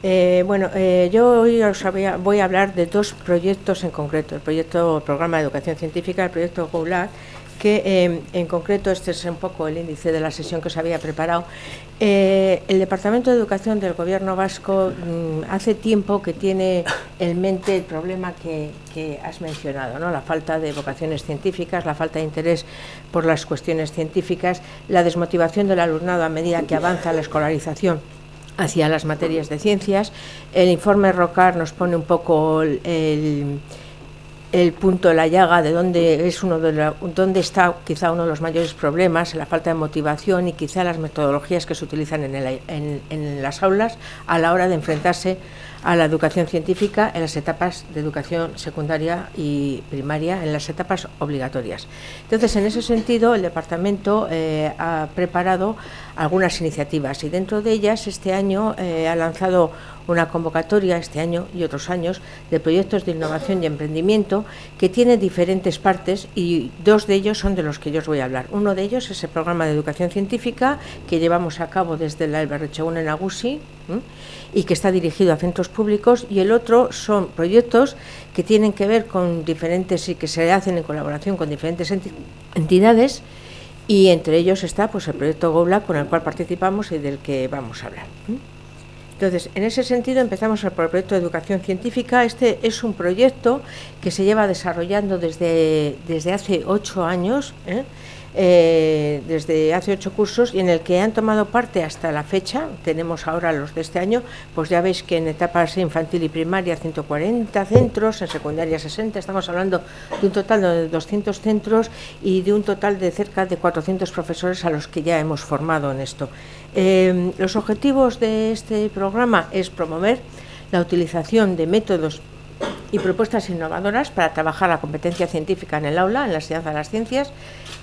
Yo hoy voy a hablar de dos proyectos en concreto, el programa de educación científica, el proyecto GoLab, que en concreto este es un poco el índice de la sesión que os había preparado. El Departamento de Educación del Gobierno vasco hace tiempo que tiene en mente el problema que has mencionado, ¿no? La falta de vocaciones científicas, la falta de interés por las cuestiones científicas, la desmotivación del alumnado a medida que avanza la escolarización hacia las materias de ciencias. El informe Rocard nos pone un poco el punto de la llaga de dónde está quizá uno de los mayores problemas, la falta de motivación y quizá las metodologías que se utilizan en las aulas a la hora de enfrentarse a la educación científica en las etapas de educación secundaria y primaria, en las etapas obligatorias. Entonces, en ese sentido, el Departamento ha preparado algunas iniciativas y dentro de ellas este año ha lanzado una convocatoria, este año y otros años, de proyectos de innovación y emprendimiento que tiene diferentes partes y dos de ellos son de los que yo os voy a hablar. Uno de ellos es el programa de educación científica que llevamos a cabo desde la Elberretxegun en Nagusi y que está dirigido a centros públicos, y el otro son proyectos que tienen que ver con diferentes y que se hacen en colaboración con diferentes entidades, y entre ellos está pues el proyecto GoLab con el cual participamos y del que vamos a hablar. Entonces, en ese sentido empezamos por el proyecto de educación científica. Este es un proyecto que se lleva desarrollando desde hace 8 años, desde hace 8 cursos, y en el que han tomado parte hasta la fecha. Tenemos ahora los de este año, pues ya veis que en etapas infantil y primaria 140 centros, en secundaria 60, estamos hablando de un total de 200 centros y de un total de cerca de 400 profesores a los que ya hemos formado en esto. Los objetivos de este programa es promover la utilización de métodos y propuestas innovadoras para trabajar la competencia científica en el aula, en la enseñanza de las ciencias,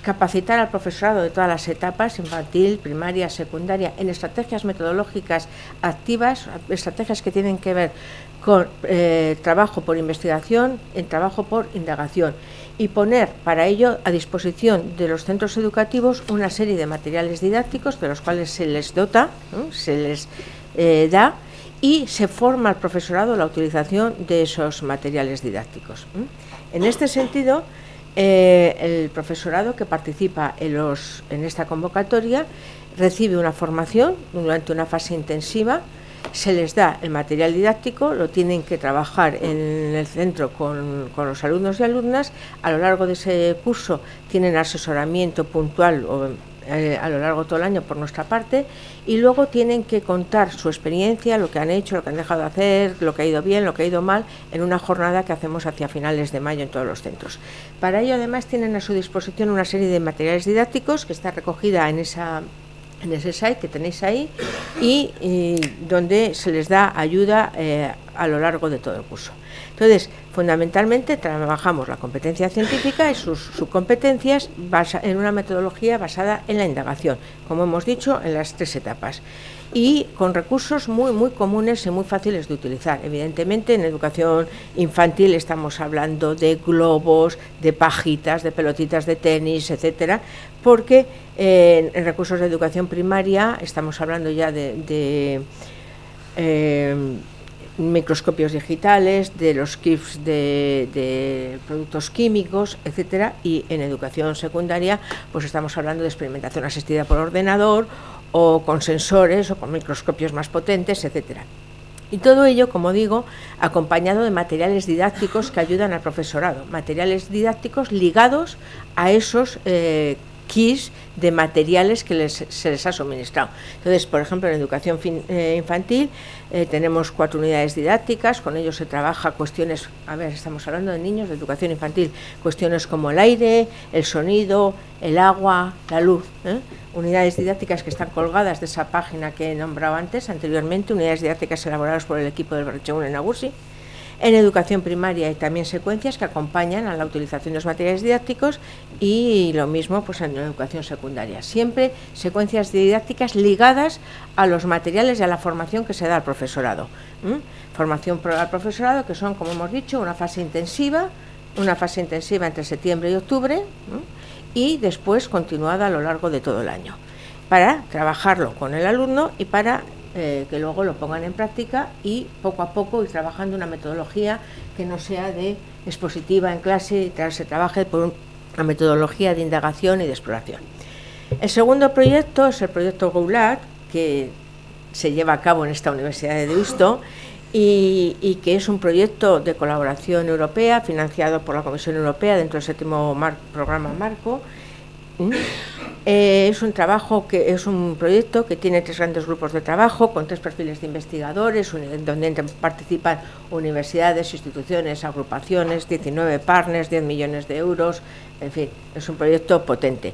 capacitar al profesorado de todas las etapas, infantil, primaria, secundaria, en estrategias metodológicas activas, estrategias que tienen que ver con trabajo por investigación, en trabajo por indagación, y poner para ello a disposición de los centros educativos una serie de materiales didácticos de los cuales se les dota, se les da, y se forma al profesorado la utilización de esos materiales didácticos. En este sentido, el profesorado que participa en esta convocatoria recibe una formación durante una fase intensiva. Se les da el material didáctico, lo tienen que trabajar en el centro con los alumnos y alumnas. A lo largo de ese curso tienen asesoramiento puntual a lo largo de todo el año por nuestra parte, y luego tienen que contar su experiencia, lo que han hecho, lo que han dejado de hacer, lo que ha ido bien, lo que ha ido mal, en una jornada que hacemos hacia finales de mayo en todos los centros. Para ello, además, tienen a su disposición una serie de materiales didácticos que está recogida en ese site que tenéis ahí, y donde se les da ayuda a lo largo de todo el curso. Entonces, fundamentalmente trabajamos la competencia científica y sus subcompetencias en una metodología basada en la indagación, como hemos dicho, en las 3 etapas, y con recursos muy comunes y muy fáciles de utilizar. Evidentemente, en educación infantil estamos hablando de globos, de pajitas, de pelotitas de tenis, etcétera, porque en recursos de educación primaria estamos hablando ya de microscopios digitales, de los kits de productos químicos, etcétera, y en educación secundaria pues estamos hablando de experimentación asistida por ordenador o con sensores o con microscopios más potentes, etcétera. Y todo ello, como digo, acompañado de materiales didácticos que ayudan al profesorado, materiales didácticos ligados a esos kits de materiales que se les ha suministrado. Entonces, por ejemplo, en educación infantil tenemos 4 unidades didácticas, con ellos se trabaja cuestiones, estamos hablando de niños de educación infantil, cuestiones como el aire, el sonido, el agua, la luz, unidades didácticas que están colgadas de esa página que he nombrado anteriormente, unidades didácticas elaboradas por el equipo del Elberretxegun en Nagusi. En educación primaria hay también secuencias que acompañan a la utilización de los materiales didácticos, y lo mismo pues en educación secundaria. Siempre secuencias didácticas ligadas a los materiales y a la formación que se da al profesorado. Formación al profesorado, que son, como hemos dicho, una fase intensiva entre septiembre y octubre, y después continuada a lo largo de todo el año, para trabajarlo con el alumno y para que luego lo pongan en práctica y poco a poco ir trabajando una metodología que no sea de expositiva en clase y se trabaje por una metodología de indagación y de exploración. El segundo proyecto es el proyecto GoLab, que se lleva a cabo en esta Universidad de Deusto y que es un proyecto de colaboración europea financiado por la Comisión Europea dentro del séptimo programa marco. Es un proyecto que tiene 3 grandes grupos de trabajo con 3 perfiles de investigadores, donde participan universidades, instituciones, agrupaciones, 19 partners, 10 millones de euros, en fin, es un proyecto potente.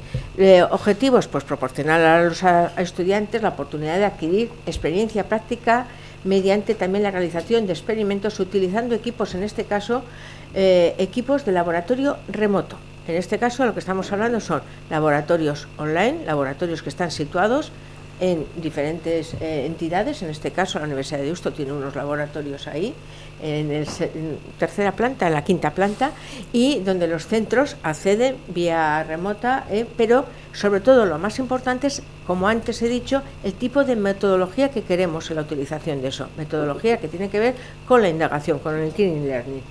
Objetivos, pues proporcionar a los estudiantes la oportunidad de adquirir experiencia práctica mediante también la realización de experimentos utilizando equipos, en este caso, equipos de laboratorio remoto. En este caso lo que estamos hablando son laboratorios online, laboratorios que están situados en diferentes entidades. En este caso la Universidad de Deusto tiene unos laboratorios ahí, en tercera planta, en la quinta planta, y donde los centros acceden vía remota, pero sobre todo lo más importante es, como antes he dicho, el tipo de metodología que queremos en la utilización de eso, metodología que tiene que ver con la indagación, con el teaching learning.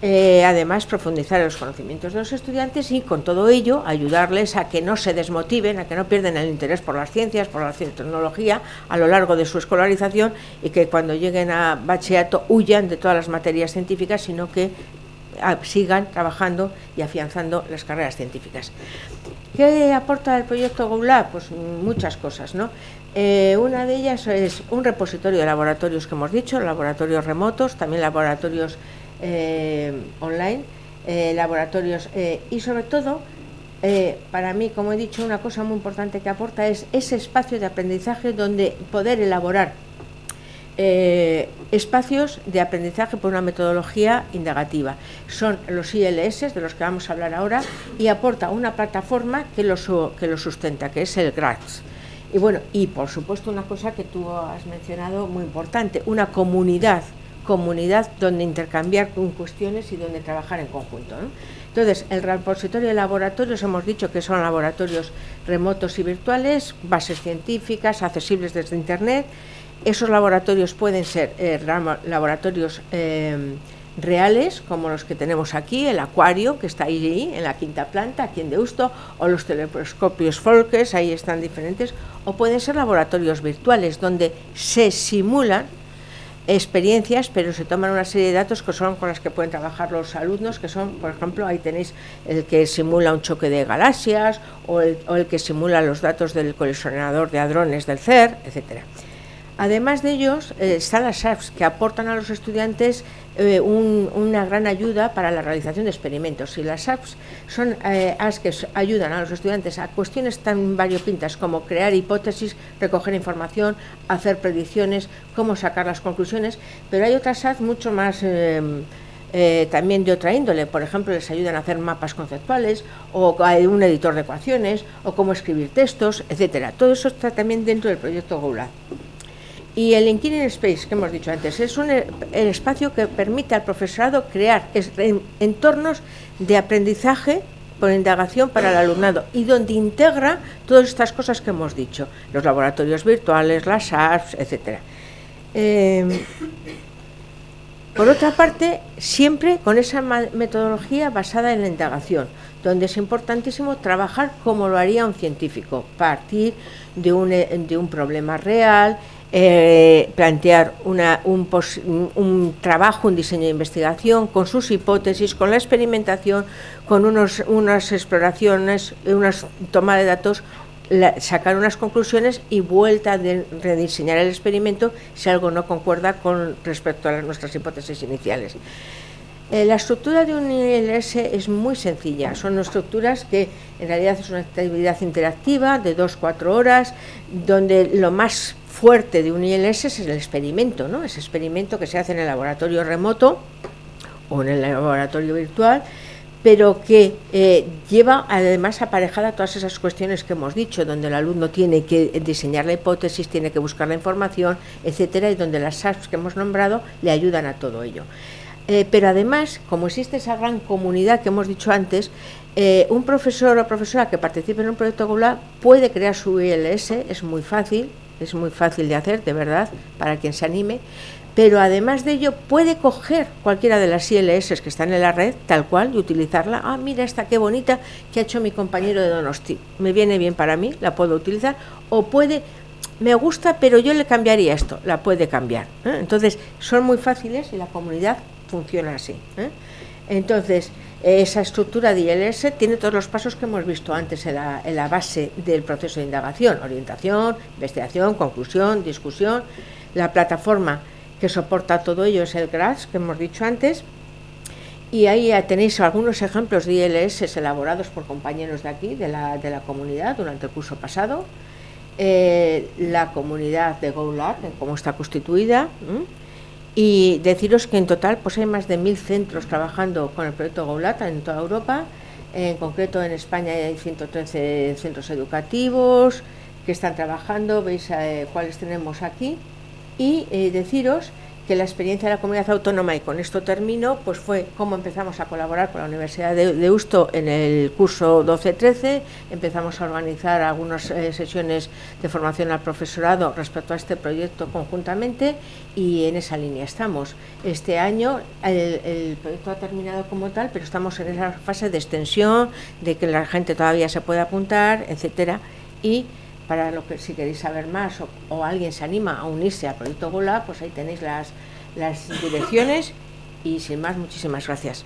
Además, profundizar en los conocimientos de los estudiantes y con todo ello ayudarles a que no se desmotiven, a que no pierdan el interés por las ciencias, por la tecnología a lo largo de su escolarización y que cuando lleguen a bachillerato huyan de todas las materias científicas, sino que sigan trabajando y afianzando las carreras científicas. ¿Qué aporta el proyecto GoLab? Pues muchas cosas, ¿no? Una de ellas es un repositorio de laboratorios que hemos dicho, laboratorios remotos, también laboratorios online, laboratorios y sobre todo para mí, como he dicho, una cosa muy importante que aporta es ese espacio de aprendizaje donde poder elaborar espacios de aprendizaje por una metodología indagativa. Son los ILS, de los que vamos a hablar ahora, y aporta una plataforma que lo sustenta, que es el GRADS. Y bueno, y por supuesto una cosa que tú has mencionado muy importante, una comunidad donde intercambiar cuestiones y donde trabajar en conjunto, ¿no? Entonces, el repositorio de laboratorios, hemos dicho que son laboratorios remotos y virtuales, bases científicas, accesibles desde Internet. Esos laboratorios pueden ser laboratorios reales, como los que tenemos aquí, el acuario, que está ahí en la quinta planta, aquí en Deusto, o los telescopios Folkes, ahí están diferentes, o pueden ser laboratorios virtuales, donde se simulan experiencias, pero se toman una serie de datos que son con las que pueden trabajar los alumnos, que son, por ejemplo, ahí tenéis el que simula un choque de galaxias o el que simula los datos del colisionador de hadrones del CERN, etcétera. Además de ellos, están las apps que aportan a los estudiantes una gran ayuda para la realización de experimentos. Y las apps son apps que ayudan a los estudiantes a cuestiones tan variopintas como crear hipótesis, recoger información, hacer predicciones, cómo sacar las conclusiones, pero hay otras apps mucho más también de otra índole. Por ejemplo, les ayudan a hacer mapas conceptuales, o hay un editor de ecuaciones, o cómo escribir textos, etcétera. Todo eso está también dentro del proyecto GoLab. Y el Inquiring Space, que hemos dicho antes, es el espacio que permite al profesorado crear entornos de aprendizaje por indagación para el alumnado y donde integra todas estas cosas que hemos dicho, los laboratorios virtuales, las apps, etcétera. Por otra parte, siempre con esa metodología basada en la indagación, donde es importantísimo trabajar como lo haría un científico, partir de un problema real, plantear un trabajo, un diseño de investigación con sus hipótesis, con la experimentación, con unas exploraciones, unas toma de datos, sacar unas conclusiones y vuelta a rediseñar el experimento si algo no concuerda con respecto a nuestras hipótesis iniciales. La estructura de un ILS es muy sencilla, son estructuras que en realidad es una actividad interactiva de 2-4 horas, donde lo más fuerte de un ILS es el experimento, ¿no? Ese experimento que se hace en el laboratorio remoto o en el laboratorio virtual, pero que lleva además aparejada todas esas cuestiones que hemos dicho, donde el alumno tiene que diseñar la hipótesis, tiene que buscar la información, etcétera, y donde las apps que hemos nombrado le ayudan a todo ello. Pero además, como existe esa gran comunidad que hemos dicho antes, un profesor o profesora que participe en un proyecto GoLab puede crear su ILS, es muy fácil, es muy fácil de hacer, de verdad, para quien se anime, pero además de ello puede coger cualquiera de las ILS que están en la red, tal cual, y utilizarla. Ah, mira esta qué bonita que ha hecho mi compañero de Donosti, me viene bien para mí, la puedo utilizar, o puede, me gusta, pero yo le cambiaría esto, la puede cambiar, ¿eh? Entonces, son muy fáciles y la comunidad funciona así, ¿eh? Entonces, esa estructura de ILS tiene todos los pasos que hemos visto antes en la base del proceso de indagación: orientación, investigación, conclusión, discusión. La plataforma que soporta todo ello es el GRASS, que hemos dicho antes, y ahí ya tenéis algunos ejemplos de ILS elaborados por compañeros de aquí, de la comunidad, durante el curso pasado. La comunidad de GoLab, cómo está constituida, y deciros que en total pues hay más de 1000 centros trabajando con el proyecto GoLab en toda Europa. En concreto en España hay 113 centros educativos que están trabajando, veis cuáles tenemos aquí, y deciros que la experiencia de la comunidad autónoma, y con esto termino, pues fue cómo empezamos a colaborar con la Universidad de Deusto en el curso 12-13, empezamos a organizar algunas sesiones de formación al profesorado respecto a este proyecto conjuntamente, y en esa línea estamos. Este año el proyecto ha terminado como tal, pero estamos en esa fase de extensión, de que la gente todavía se puede apuntar, etcétera, y para lo que si queréis saber más o alguien se anima a unirse al proyecto GoLab, pues ahí tenéis las direcciones, y sin más, muchísimas gracias.